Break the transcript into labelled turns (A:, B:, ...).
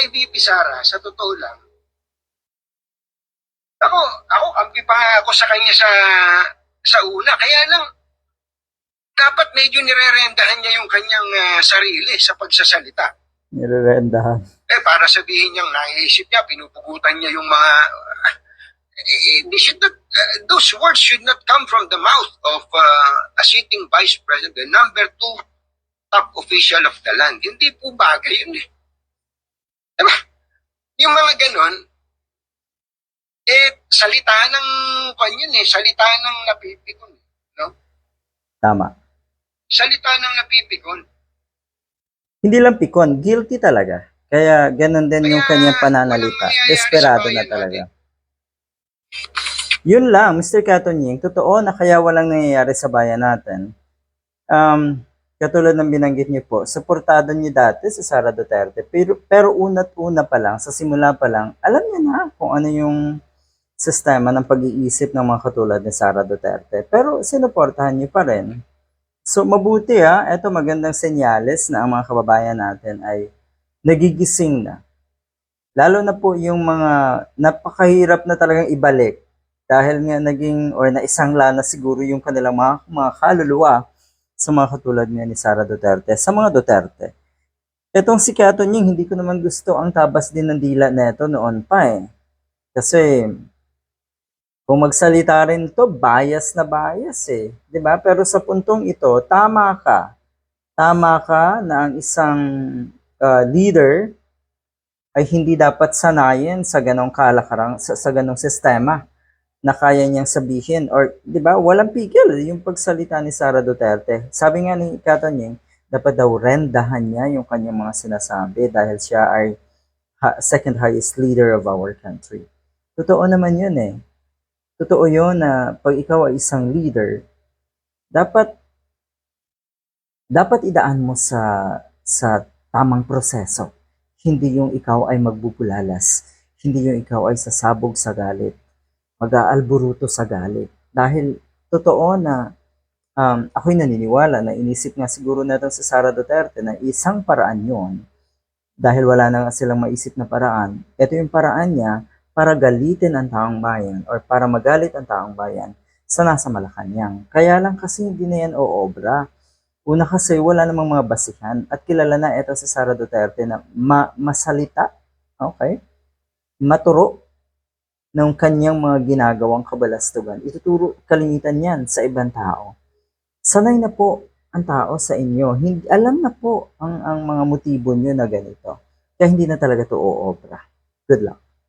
A: kay VP Sara, sa totoo lang, ako, kampi pa nga ako sa kanya sa una. Kaya lang, dapat medyo nirerendahan niya yung kanyang sarili sa pagsasalita.
B: Nirerendahan.
A: Para sabihin niyang naiisip niya, pinupugutan niya yung mga... those words should not come from the mouth of a sitting vice president, the number 2 top official of the land. Hindi po bagay yun eh. Diba? Yung mga ganon, salita ng kanyan salita ng napipikon. No?
B: Tama.
A: Salita ng napipikon.
B: Hindi lang pikon, guilty talaga. Kaya ganun din yung kanyang pananalita. Desperado na talaga. Yun lang, Mr. Katonying, totoo na kaya walang nangyayari sa bayan natin. Katulad ng binanggit niyo po, suportado niyo dati si Sara Duterte, pero una't una pa lang, sa simula pa lang, alam niyo na kung ano yung sistema ng pag-iisip ng mga katulad ni Sara Duterte. Pero sinuportahan niyo pa rin. So mabuti eto magandang senyales na ang mga kababayan natin ay nagigising na. Lalo na po yung mga napakahirap na talagang ibalik dahil nga naging or naisangla na siguro yung kanilang mga kaluluwa sa mga katulad niya ni Sara Duterte, sa mga Duterte. Etong si Katonying, hindi ko naman gusto ang tabas din ng dila neto noon pa eh. Kasi kung magsalita rin to, bias na bias eh. 'Di ba? Pero sa puntong ito, tama ka. Tama ka na ang isang leader ay hindi dapat sanayin sa ganong kalakaran, sa ganong sistema na kaya niyang sabihin. Or, 'di ba, walang pigil yung pagsalita ni Sara Duterte. Sabi nga ni Katonying, dapat daw rendahan niya yung kanyang mga sinasabi dahil siya ay second highest leader of our country. Totoo naman yun eh. Totoo yun na pag ikaw ay isang leader, dapat idaan mo sa tamang proseso. Hindi yung ikaw ay magbubulalas. Hindi yung ikaw ay sasabog sa galit. Mag-aalburuto sa galit. Dahil totoo na ako'y naniniwala na inisip nga siguro natin sa Sara Duterte na isang paraan yon dahil wala na silang maisip na paraan. Ito yung paraan niya para galitin ang taong bayan or para magalit ang taong bayan sa nasa Malacanang. Kaya lang kasi hindi na yan oobra. Una kasi wala namang mga basihan at kilala na ito si Sara Duterte na masalita, okay? Maturo ng kanyang mga ginagawang kabalastugan. Ituturo kalimitan yan sa ibang tao. Sanay na po ang tao sa inyo. Hindi, alam na po ang mga motibo nyo na ganito. Kaya hindi na talaga to oobra. Good luck.